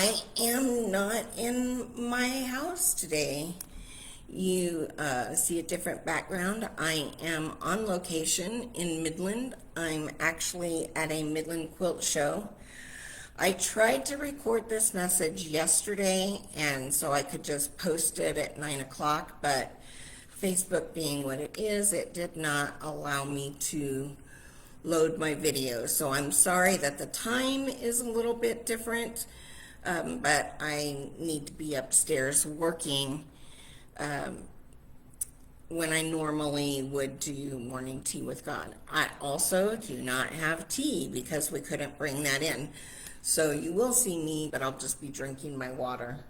I am not in my house today. You see a different background. I am on location in Midland. I'm actually at a Midland quilt show. I tried to record this message yesterday and so I could just post it at 9 o'clock, but Facebook being what it is, it did not allow me to load my video. So I'm sorry that the time is a little bit different, but I need to be upstairs working when I normally would do morning tea with God. I also do not have tea because we couldn't bring that in. So you will see me, but I'll just be drinking my water.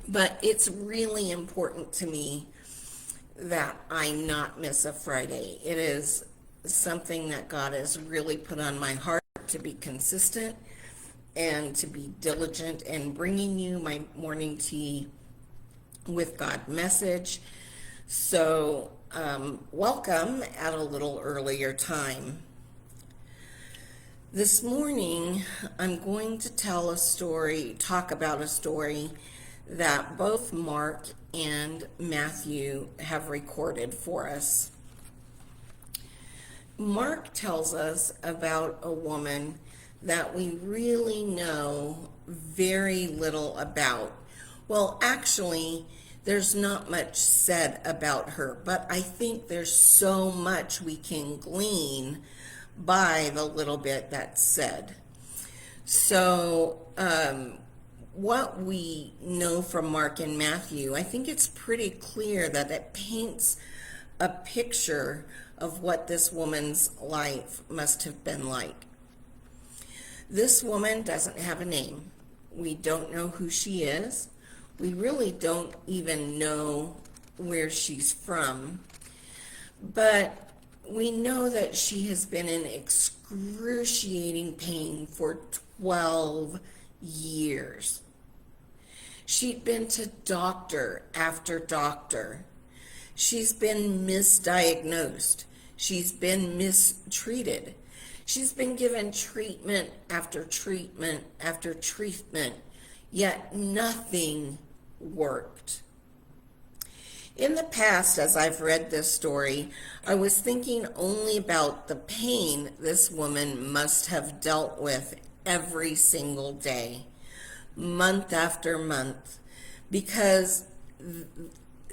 But it's really important to me that I not miss a Friday. It is something that God has really put on my heart to be consistent and to be diligent in bringing you my morning tea with God message. So welcome at a little earlier time. This morning, I'm going to talk about a story that both Mark and Matthew have recorded for us. Mark tells us about a woman that we really know very little about. Well, actually, there's not much said about her, but I think there's so much we can glean by the little bit that's said. So, what we know from Mark and Matthew, I think it's pretty clear that it paints a picture of what this woman's life must have been like. This woman doesn't have a name. We don't know who she is. We really don't even know where she's from. But we know that she has been in excruciating pain for 12 years. She'd been to doctor after doctor. She's been misdiagnosed. She's been mistreated. She's been given treatment after treatment after treatment, yet nothing worked. In the past, as I've read this story, I was thinking only about the pain this woman must have dealt with every single day, month after month, because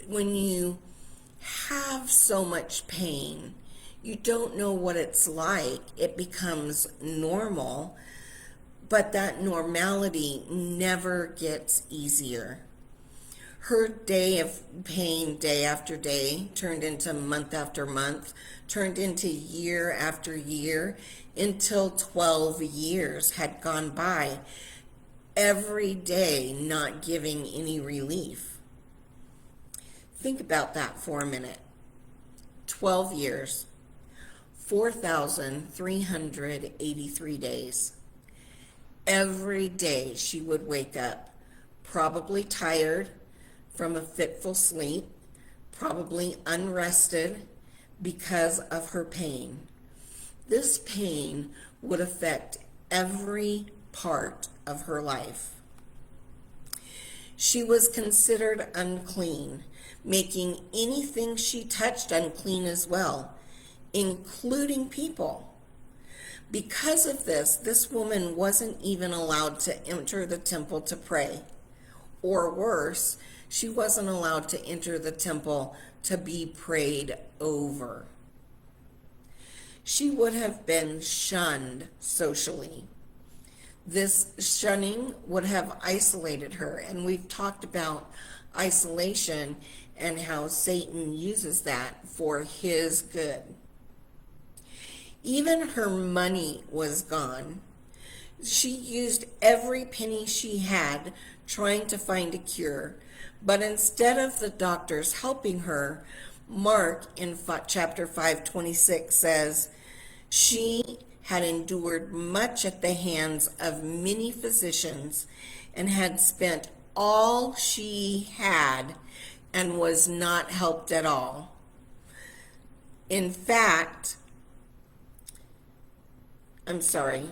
when you have so much pain, you don't know what it's like. It becomes normal, but that normality never gets easier. Her day of pain, day after day, turned into month after month, turned into year after year, until 12 years had gone by, every day not giving any relief. Think about that for a minute. 12 years, 4,383 days. Every day she would wake up, probably tired from a fitful sleep, probably unrested because of her pain. This pain would affect every part of her life. She was considered unclean, making anything she touched unclean as well, including people. Because of this, this woman wasn't even allowed to enter the temple to pray. Or worse, she wasn't allowed to enter the temple to be prayed over. She would have been shunned socially. This shunning would have isolated her, and we've talked about isolation and how Satan uses that for his good. Even her money was gone. She used every penny she had trying to find a cure, but instead of the doctors helping her, Mark in chapter 5:26 says, she had endured much at the hands of many physicians and had spent all she had and was not helped at all. In fact, I'm sorry,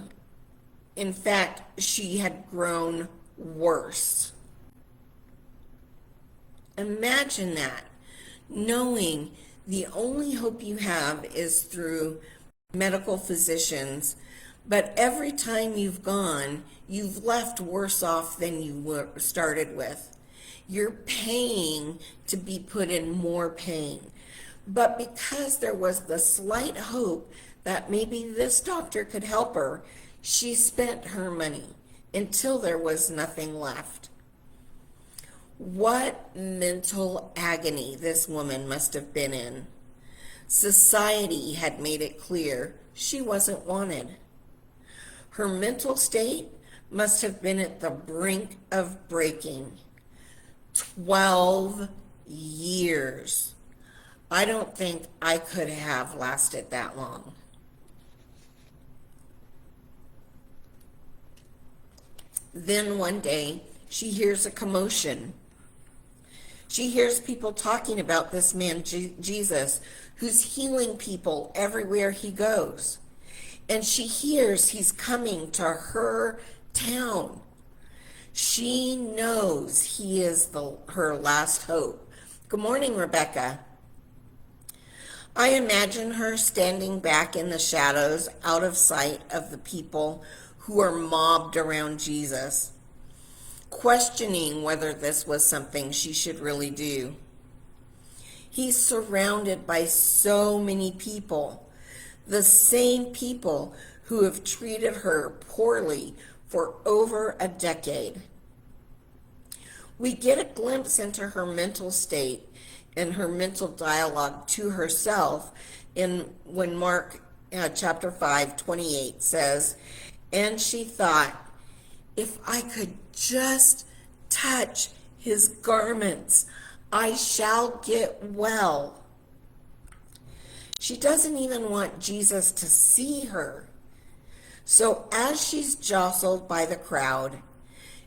In fact, she had grown worse. Imagine that, knowing the only hope you have is through medical physicians, but every time you've gone, you've left worse off than you started with. You're paying to be put in more pain. But because there was the slight hope that maybe this doctor could help her, she spent her money until there was nothing left. What mental agony this woman must have been in. Society had made it clear she wasn't wanted. Her mental state must have been at the brink of breaking. 12 years. I don't think I could have lasted that long. Then one day, she hears a commotion. She hears people talking about this man, Jesus, who's healing people everywhere he goes. And she hears he's coming to her town. She knows he is her last hope. Good morning, Rebecca. I imagine her standing back in the shadows, out of sight of the people who are mobbed around Jesus, questioning whether this was something she should really do. He's surrounded by so many people, the same people who have treated her poorly for over a decade. We get a glimpse into her mental state and her mental dialogue to herself when Mark chapter 5:28 says, "And she thought, if I could just touch his garments, I shall get well." She doesn't even want Jesus to see her. So as she's jostled by the crowd,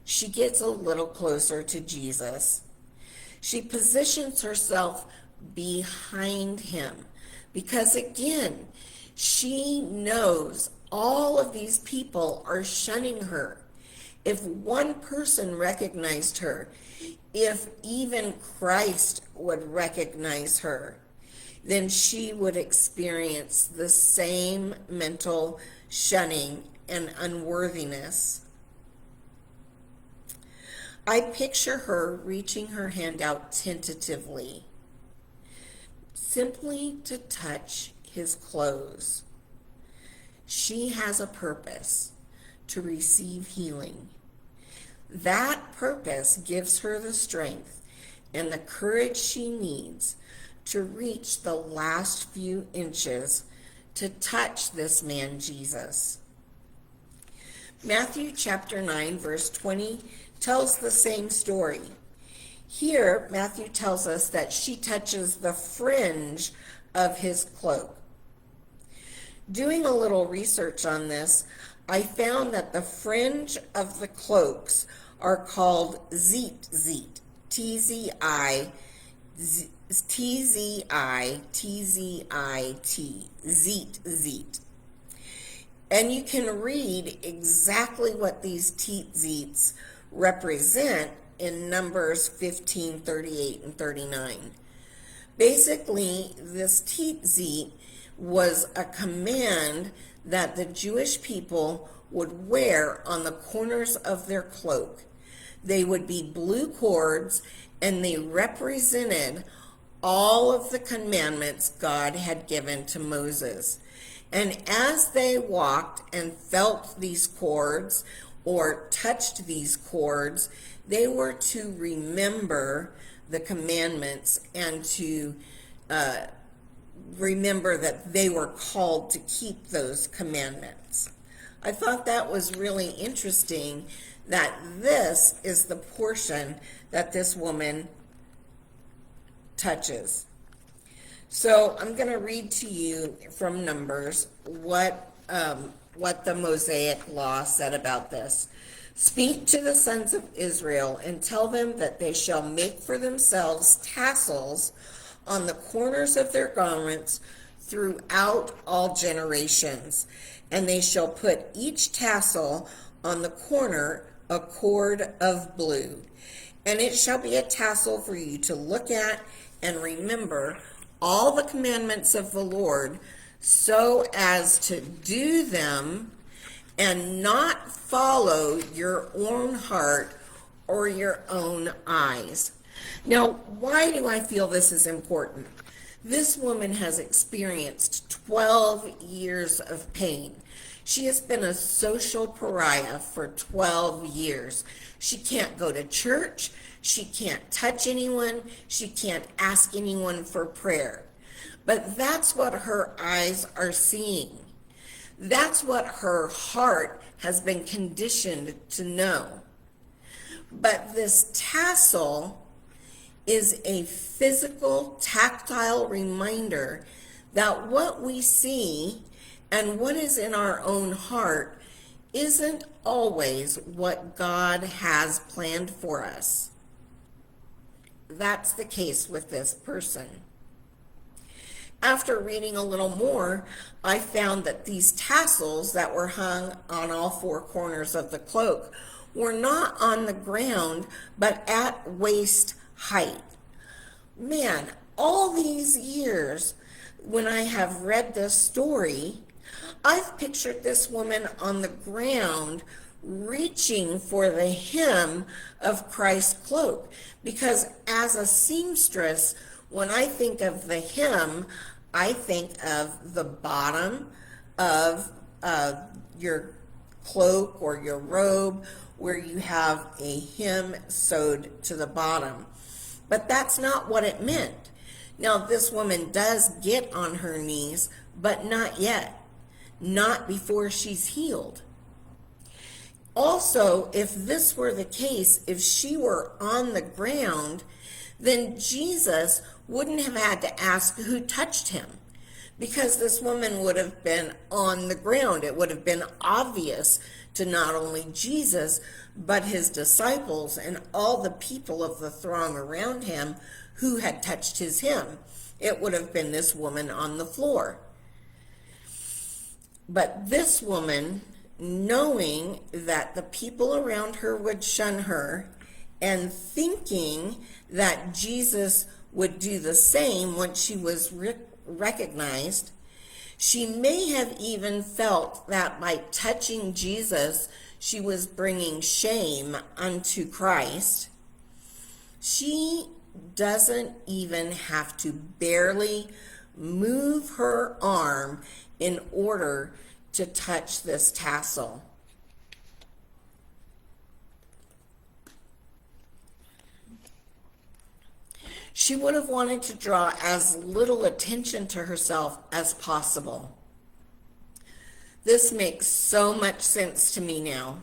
she gets a little closer to Jesus. She positions herself behind him because, again, she knows all of these people are shunning her. If one person recognized her, if even Christ would recognize her, then she would experience the same mental shunning and unworthiness. I picture her reaching her hand out tentatively, simply to touch his clothes. She has a purpose: to receive healing. That purpose gives her the strength and the courage she needs to reach the last few inches to touch this man, Jesus. Matthew chapter 9, verse 20 tells the same story. Here, Matthew tells us that she touches the fringe of his cloak. Doing a little research on this, I found that the fringe of the cloaks are called tzitzit, T-Z-I-T-Z-I-T, tzitzit. And you can read exactly what these tzitzits represent in Numbers 15, 38, and 39. Basically, this tzitzit was a command that the Jewish people would wear on the corners of their cloak. They would be blue cords, and they represented all of the commandments God had given to Moses. And as they walked and felt these cords or touched these cords, they were to remember the commandments and to remember that they were called to keep those commandments. I thought that was really interesting, that this is the portion that this woman touches. So I'm going to read to you from Numbers what the Mosaic law said about this. "Speak to the sons of Israel and tell them that they shall make for themselves tassels on the corners of their garments throughout all generations, and they shall put each tassel on the corner a cord of blue. And it shall be a tassel for you to look at and remember all the commandments of the Lord, so as to do them and not follow your own heart or your own eyes. Now, why do I feel this is important? This woman has experienced 12 years of pain. She has been a social pariah for 12 years. She can't go to church. She can't touch anyone. She can't ask anyone for prayer. But that's what her eyes are seeing. That's what her heart has been conditioned to know. But this tassel is a physical, tactile reminder that what we see and what is in our own heart isn't always what God has planned for us. That's the case with this person. After reading a little more, I found that these tassels that were hung on all four corners of the cloak were not on the ground, but at waist height. Man, all these years when I have read this story, I've pictured this woman on the ground reaching for the hem of Christ's cloak, because as a seamstress, when I think of the hem, I think of the bottom of your cloak or your robe, where you have a hem sewed to the bottom. But that's not what it meant. Now, this woman does get on her knees, but not yet. Not before she's healed. Also, if this were the case, if she were on the ground, then Jesus wouldn't have had to ask who touched him, because this woman would have been on the ground. It would have been obvious to not only Jesus, but his disciples and all the people of the throng around him who had touched his hem. It would have been this woman on the floor. But this woman, knowing that the people around her would shun her, and thinking that Jesus would do the same once she was recognized, she may have even felt that by touching Jesus, she was bringing shame unto Christ. She doesn't even have to barely move her arm in order to touch this tassel. She would have wanted to draw as little attention to herself as possible. This makes so much sense to me now.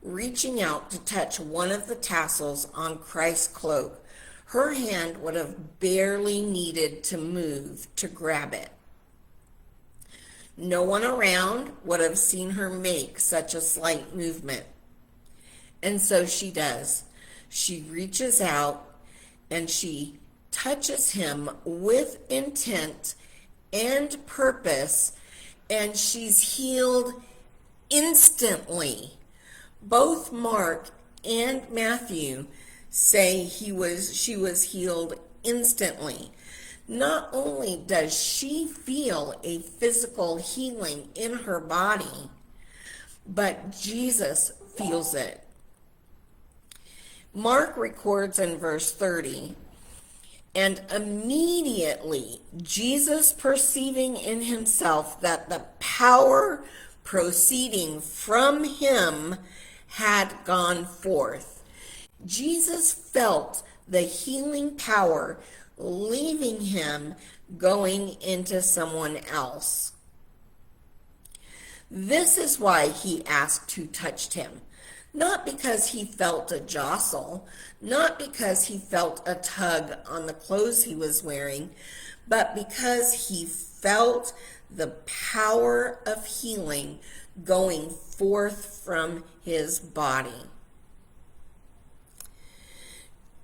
Reaching out to touch one of the tassels on Christ's cloak, her hand would have barely needed to move to grab it. No one around would have seen her make such a slight movement. And so she does. She reaches out and she touches him with intent and purpose, and she's healed instantly. Both Mark and Matthew say she was healed instantly. Not only does she feel a physical healing in her body, but Jesus feels it. Mark records in verse 30, and immediately Jesus, perceiving in himself that the power proceeding from him had gone forth. Jesus felt the healing power leaving him, going into someone else. This is why he asked who touched him. Not because he felt a jostle, not because he felt a tug on the clothes he was wearing, but because he felt the power of healing going forth from his body.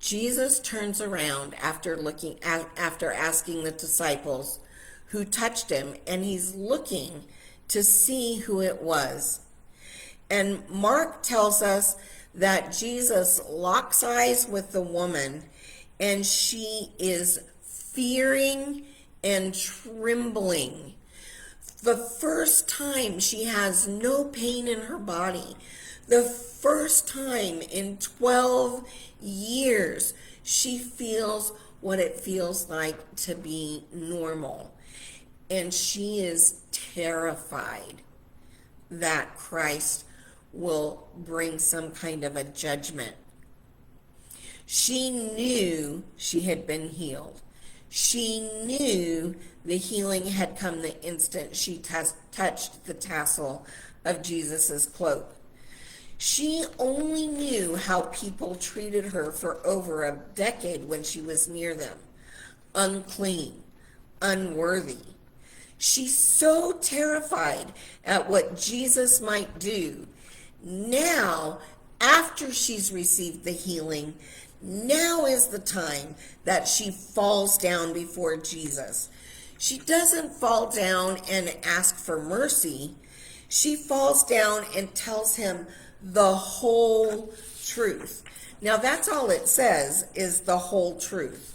Jesus turns around after asking the disciples, who touched him, and he's looking to see who it was. And Mark tells us that Jesus locks eyes with the woman, and she is fearing and trembling. The first time she has no pain in her body. The first time in 12 years she feels what it feels like to be normal. And she is terrified that Christ will bring some kind of a judgment. She knew she had been healed. She knew the healing had come the instant she touched the tassel of Jesus's cloak. She only knew how people treated her for over a decade when she was near them. Unclean, unworthy. She's so terrified at what Jesus might do. Now, after she's received the healing, now is the time that she falls down before Jesus. She doesn't fall down and ask for mercy. She falls down and tells him the whole truth. Now, that's all it says, is the whole truth.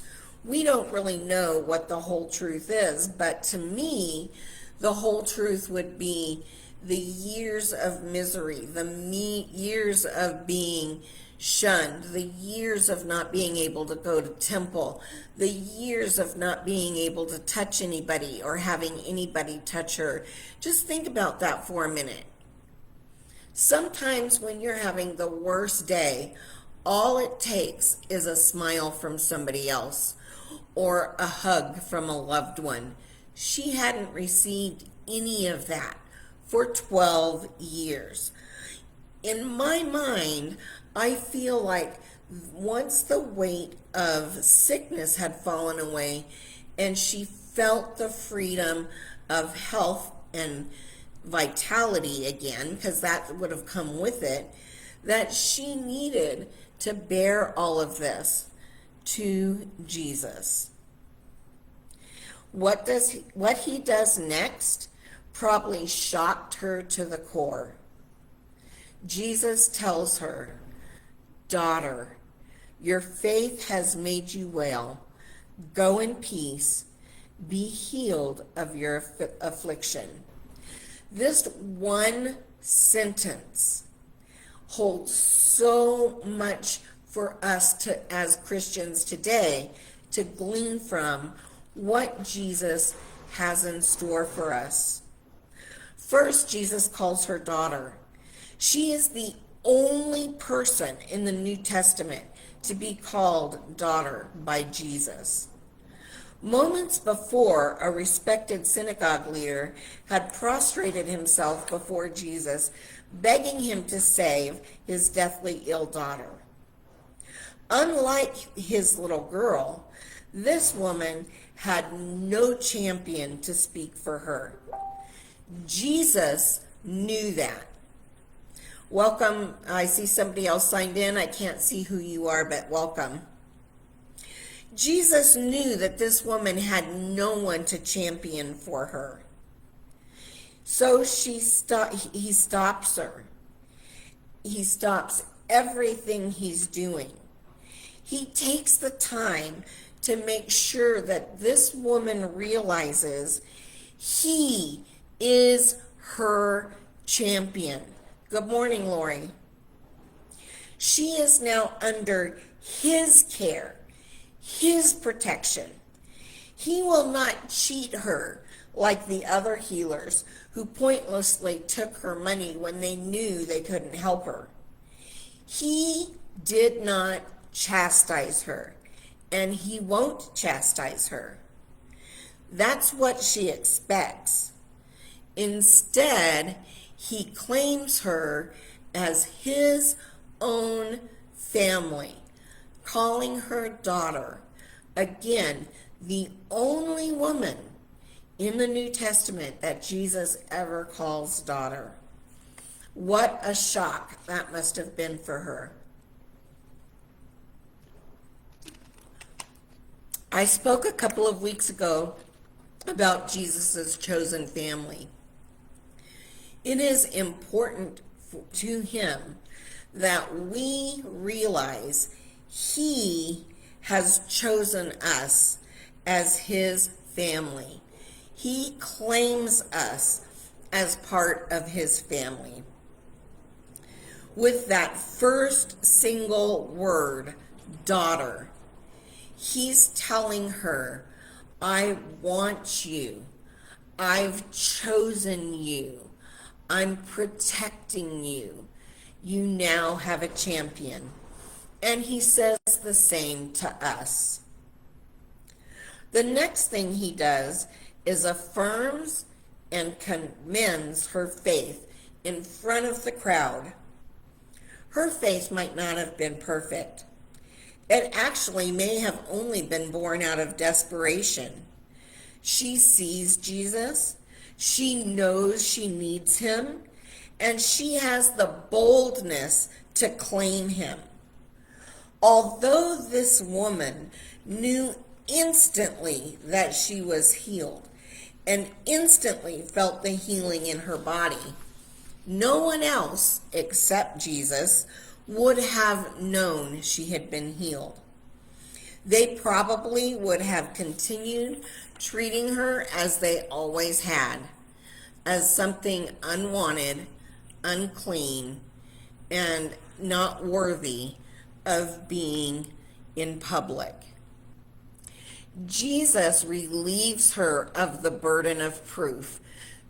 We don't really know what the whole truth is, but to me, the whole truth would be the years of misery, the years of being shunned, the years of not being able to go to temple, the years of not being able to touch anybody or having anybody touch her. Just think about that for a minute. Sometimes when you're having the worst day, all it takes is a smile from somebody else or a hug from a loved one. She hadn't received any of that for 12 years. In my mind, I feel like once the weight of sickness had fallen away and she felt the freedom of health and vitality again, because that would have come with it, that she needed to bear all of this to Jesus. What he does next probably shocked her to the core. Jesus tells her, "Daughter, your faith has made you well. Go in peace. Be healed of your affliction." This one sentence holds so much for us to, as Christians today, to glean from what Jesus has in store for us. First, Jesus calls her daughter. She is the only person in the New Testament to be called daughter by Jesus. Moments before, a respected synagogue leader had prostrated himself before Jesus, begging him to save his deathly ill daughter. Unlike his little girl, this woman had no champion to speak for her. Jesus knew that. Welcome. I see somebody else signed in. I can't see who you are, but welcome. Jesus knew that this woman had no one to champion for her. So he stops her. He stops everything he's doing. He takes the time to make sure that this woman realizes he is her champion. Good morning, Lori. She is now under his care, his protection. He will not cheat her like the other healers who pointlessly took her money when they knew they couldn't help her. He did not chastise her, and he won't chastise her. That's what she expects. Instead, he claims her as his own family, calling her daughter. Again, the only woman in the New Testament that Jesus ever calls daughter. What a shock that must have been for her. I spoke a couple of weeks ago about Jesus' chosen family. It is important to him that we realize he has chosen us as his family. He claims us as part of his family. With that first single word, daughter, he's telling her, I want you. I've chosen you. I'm protecting you. You now have a champion. And he says the same to us. The next thing he does is affirms and commends her faith in front of the crowd. Her faith might not have been perfect. It actually may have only been born out of desperation. She sees Jesus, she knows she needs him, and she has the boldness to claim him. Although this woman knew instantly that she was healed and instantly felt the healing in her body, no one else except Jesus would have known she had been healed. They probably would have continued treating her as they always had, as something unwanted, unclean, and not worthy of being in public. Jesus relieves her of the burden of proof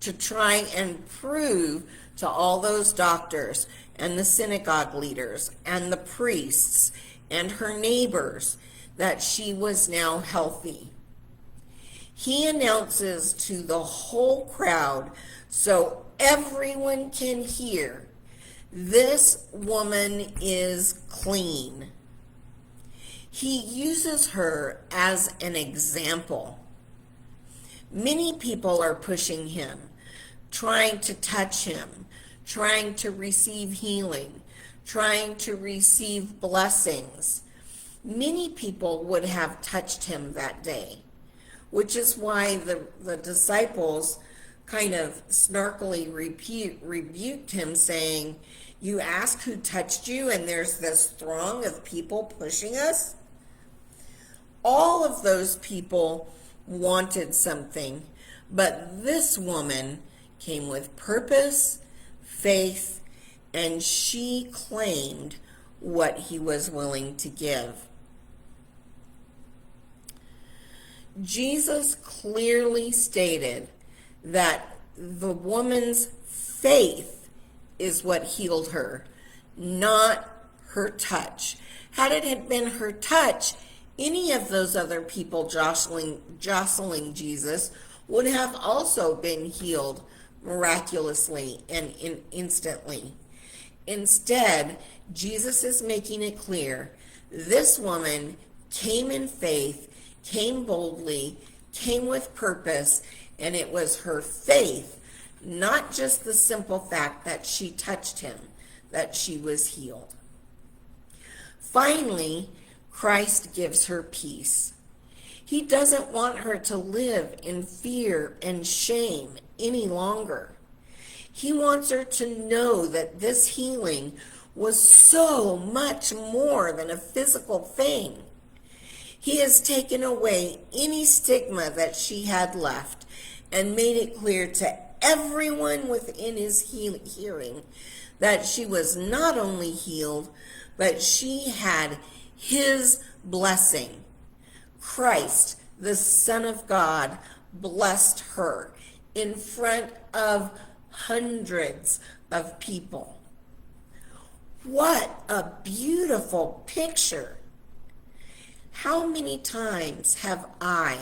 to try and prove to all those doctors and the synagogue leaders and the priests and her neighbors that she was now healthy. He announces to the whole crowd so everyone can hear, this woman is clean. He uses her as an example. Many people are pushing him, trying to touch him, trying to receive healing, trying to receive blessings. Many people would have touched him that day, which is why the disciples kind of snarkily rebuked him, saying, you ask who touched you, and there's this throng of people pushing us? All of those people wanted something, but this woman came with purpose, faith, and she claimed what he was willing to give. Jesus clearly stated that the woman's faith is what healed her, not her touch. Had it had been her touch, any of those other people jostling Jesus would have also been healed miraculously and instantly. Instead, Jesus is making it clear this woman came in faith, came boldly, came with purpose, and it was her faith, not just the simple fact that she touched him, that she was healed. Finally, Christ gives her peace. He doesn't want her to live in fear and shame any longer. He wants her to know that this healing was so much more than a physical thing. He has taken away any stigma that she had left and made it clear to everyone within his hearing that she was not only healed, but she had his blessing. Christ, the Son of God, blessed her in front of hundreds of people. What a beautiful picture. How many times have I,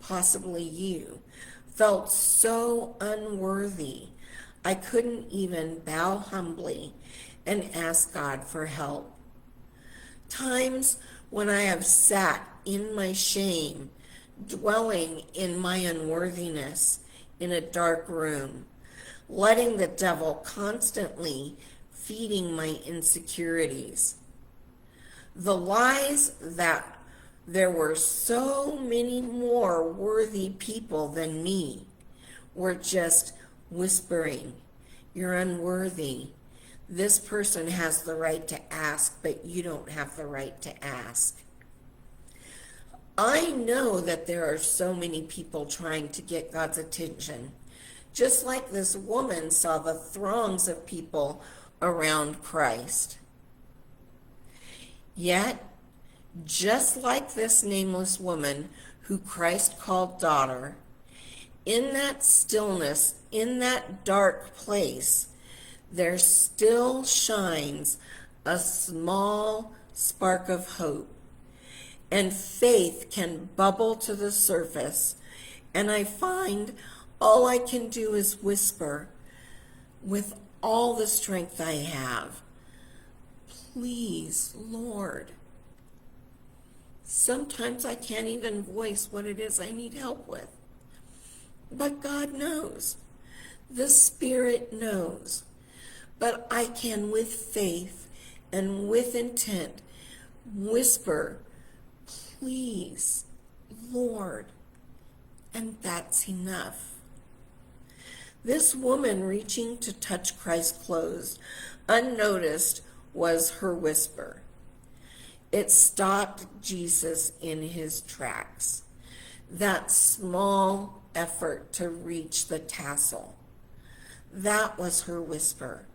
possibly you, felt so unworthy I couldn't even bow humbly and ask God for help? Times when I have sat in my shame, dwelling in my unworthiness in a dark room, letting the devil constantly feeding my insecurities. The lies that There were so many more worthy people than me. We're just whispering, "You're unworthy. This person has the right to ask, but you don't have the right to ask." I know that there are so many people trying to get God's attention, just like this woman saw the throngs of people around Christ. Yet, just like this nameless woman who Christ called daughter, in that stillness, in that dark place, there still shines a small spark of hope, and faith can bubble to the surface. And I find all I can do is whisper with all the strength I have, "Please, Lord." Sometimes I can't even voice what it is I need help with. But God knows. The Spirit knows. But I can, with faith and with intent, whisper, "Please, Lord." And that's enough. This woman reaching to touch Christ's clothes, unnoticed, was her whisper. It stopped Jesus in his tracks. That small effort to reach the tassel. That was her whisper.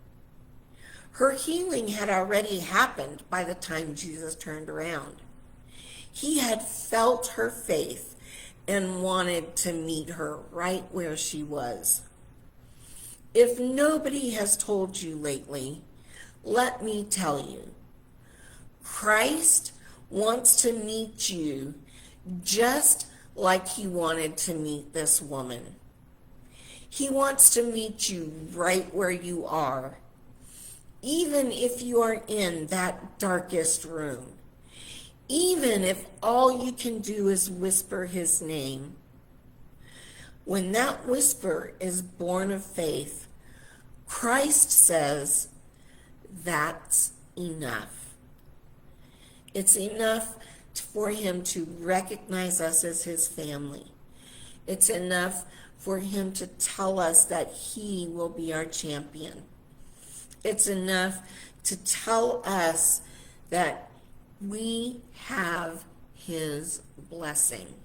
Her healing had already happened by the time Jesus turned around. He had felt her faith and wanted to meet her right where she was. If nobody has told you lately, let me tell you, Christ wants to meet you just like he wanted to meet this woman. He wants to meet you right where you are, even if you are in that darkest room, even if all you can do is whisper his name. When that whisper is born of faith, Christ says, "That's enough." It's enough for him to recognize us as his family. It's enough for him to tell us that he will be our champion. It's enough to tell us that we have his blessing.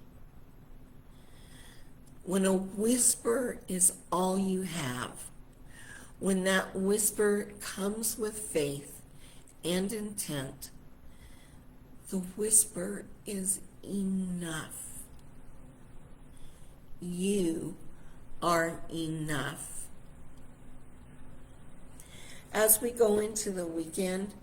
When a whisper is all you have, when that whisper comes with faith and intent, the whisper is enough. You are enough. As we go into the weekend,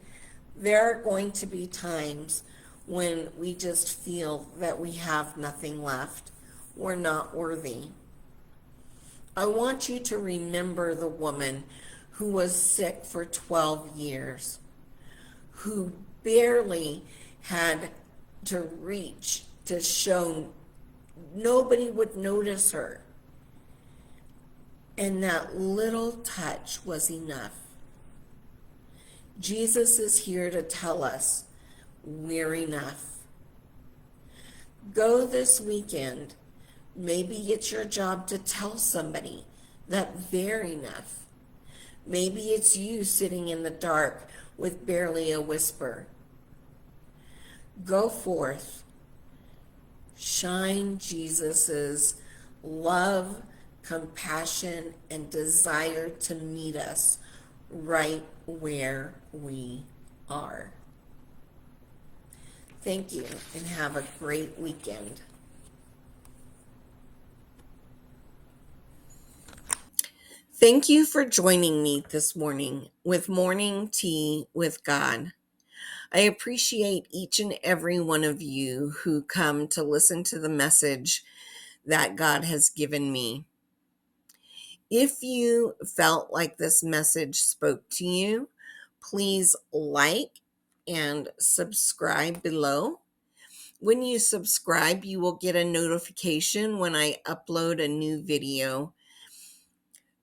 there are going to be times when we just feel that we have nothing left. We're not worthy. I want you to remember the woman who was sick for 12 years, who barely had to reach to show nobody would notice her. And that little touch was enough. Jesus is here to tell us we're enough. Go this weekend. Maybe it's your job to tell somebody that they're enough. Maybe it's you sitting in the dark with barely a whisper. Go forth. Shine Jesus's love, compassion, and desire to meet us right where we are. Thank you, and have a great weekend. Thank you for joining me this morning with Morning Tea with God. I appreciate each and every one of you who come to listen to the message that God has given me. If you felt like this message spoke to you, please like and subscribe below. When you subscribe, you will get a notification when I upload a new video.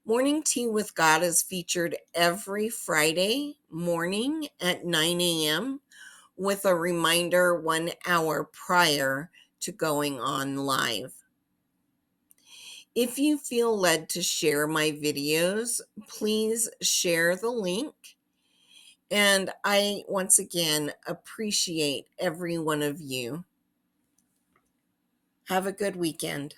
Morning Tea with God is featured every Friday morning at 9 a.m. with a reminder 1 hour prior to going on live. If you feel led to share my videos, please share the link. And I, once again, appreciate every one of you. Have a good weekend.